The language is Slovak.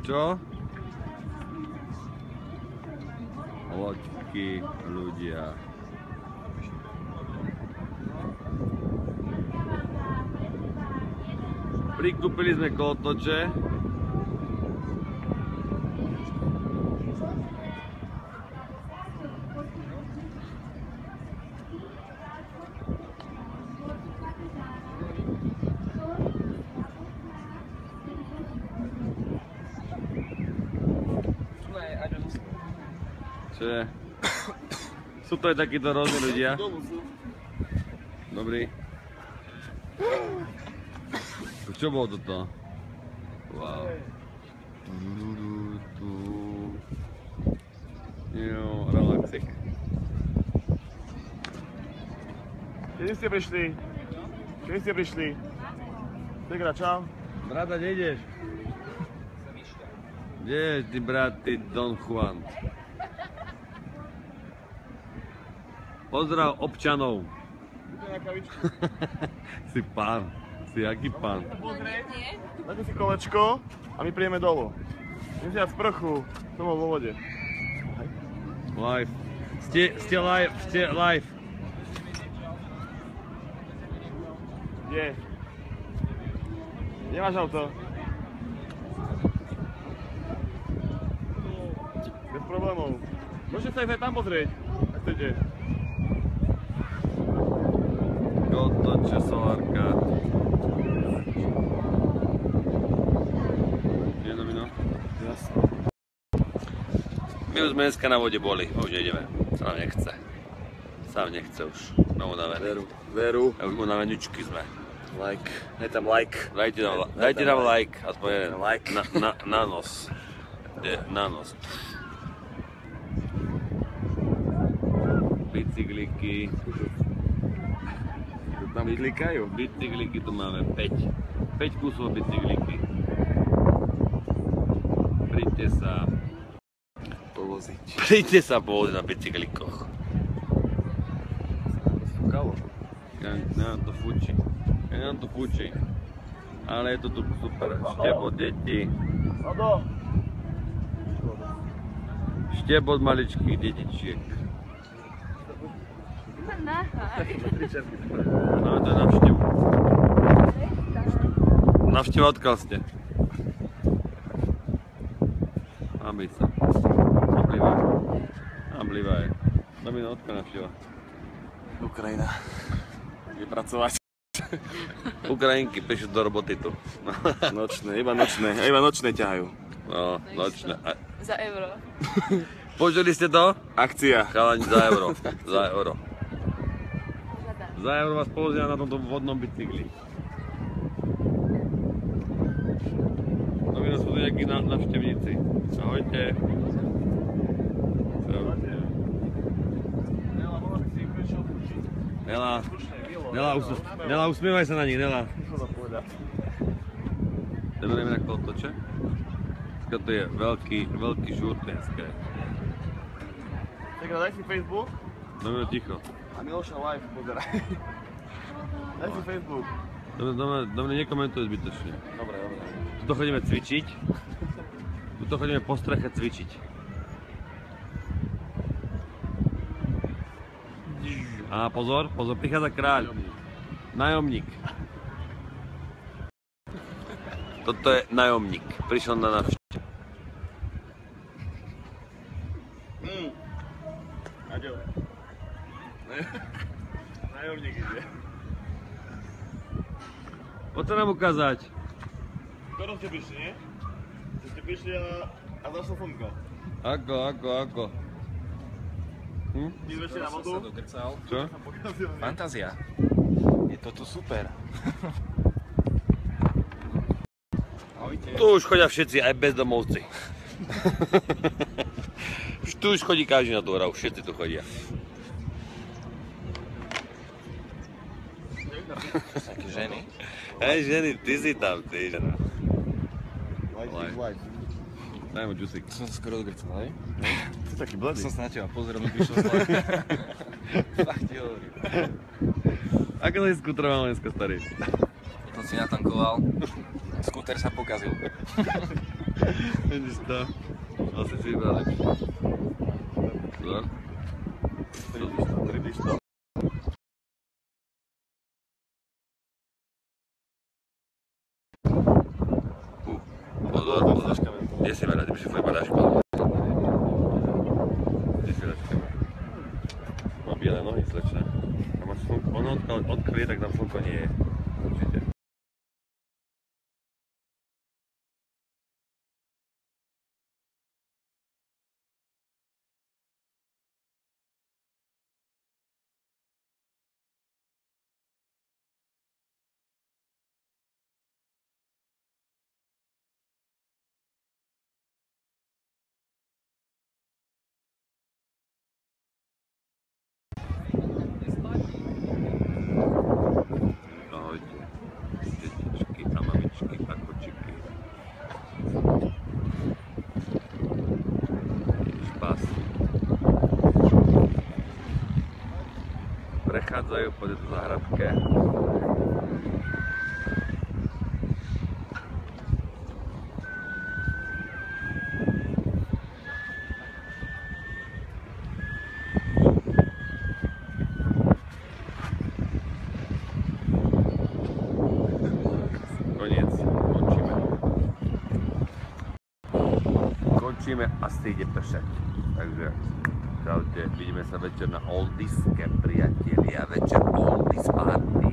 Čo? Loďky, ľudia. Prikúpili sme kolotoče. Sú to aj takíto rôzni ľudia. Dobrý. Čo bolo toto? Wow. Jo, relaxik. Kedy ste prišli? Kedy ste prišli? Tegra, čau. Brata, kde ideš? Kde je ty brat, ty Don Juan? Pozdrav občanov. Si pán. Si aký pán? Dajte si kolečko a my príjeme dolu. Idem si dať sprchu, som bol vo vode. Live. Ste live, ste live. Kde? Nemáš auto? Bez problémov. Môžete sa aj tam pozrieť, ak chcete. Kolotoče, solárka. Je domino? Jasne. My už sme dneska na vode boli, už nejdeme. Sa nám nechce. Sa nám nechce už. Sme unavení. Veru. A už unaveníčky sme. Like. Je tam like. Dajte nám like. Aspoň jeden. Like. Na nos. Na nos. Bicykliky. Tam klikajú. Bicykliky tu máme 5. 5 kusov bicykliky. Príďte sa Povoziť. Príďte sa povoziť na bicyklikoch. Kalo. Nám to fučí. Nám to fučí. Ale je to tu super. Štebot deti. Odo. Štebot maličkých detičiek. Máme to návštevu. Návšteva, odkiaľ ste? Ambica. Ambliva je. Domino, odkiaľ návšteva? Ukrajina. Vypracovať. Ukrajinky prišli do roboty tu. Nočné, iba nočné ťahajú. No, nočné. Za euro. Počuli ste to? Akcia. Chalani, za euro. Za euro. Za euro vás povozia na tomto vodnom bicykli. Domino, sú tu nejakí návštevníci. Ahojte. Nela, usmievaj sa na nich, Nela. Ideme na kolotoče. To je veľký žúrt dneska. Tak daj si Facebook. Domino, ticho. A Miloša live pozeraj. Daj si Facebook. Domino, nekomentuj zbytočne. Dobre. Tuto chodíme cvičiť. Tuto chodíme po streche cvičiť. A pozor, prichádza kráľ. Nájomník. Toto je nájomník. Prišiel na návštevu. Aďo. Nájomník ide. Poďte nám ukázať. Skoro ste prišli, nie? Ste prišli a zašlo slnko. Ako? My sme šli na vodu. Čo? Fantázia. Je to tu super. Tu už chodia všetci, aj bezdomovci. Tu už chodí každý na tú hru, všetci tu chodia. Také ženy. Hej ženy, ty si tam, ty žena. Live. Daj mu džusík. Som sa skoro odgrcal, hej? Ty taký bledý. Som sa na teba pozeral, mi prišiel slaj. Fakt ti hovorím. Ako si skúter mal dneska starý? Potom si natankoval, skúter sa pokazil. Vidíš to? Asi si vybrali. Co? Vidíš to? Pozor, pozor. Kde si veľa, ty by si tvoj badáško. Kde si veľa. Má biele nohy, slečna. A máš slnko, ono odkvie, tak tam slnko nie je. Určite. Ahojte, detičky a mamičky a kočiky. Špásy. Prechádzajú po tejto záhradke. Koniec, končíme. Končíme a si ide pršať. Takže čaute, vidíme sa večer na Oldiske, priatelia. Večer Oldies party.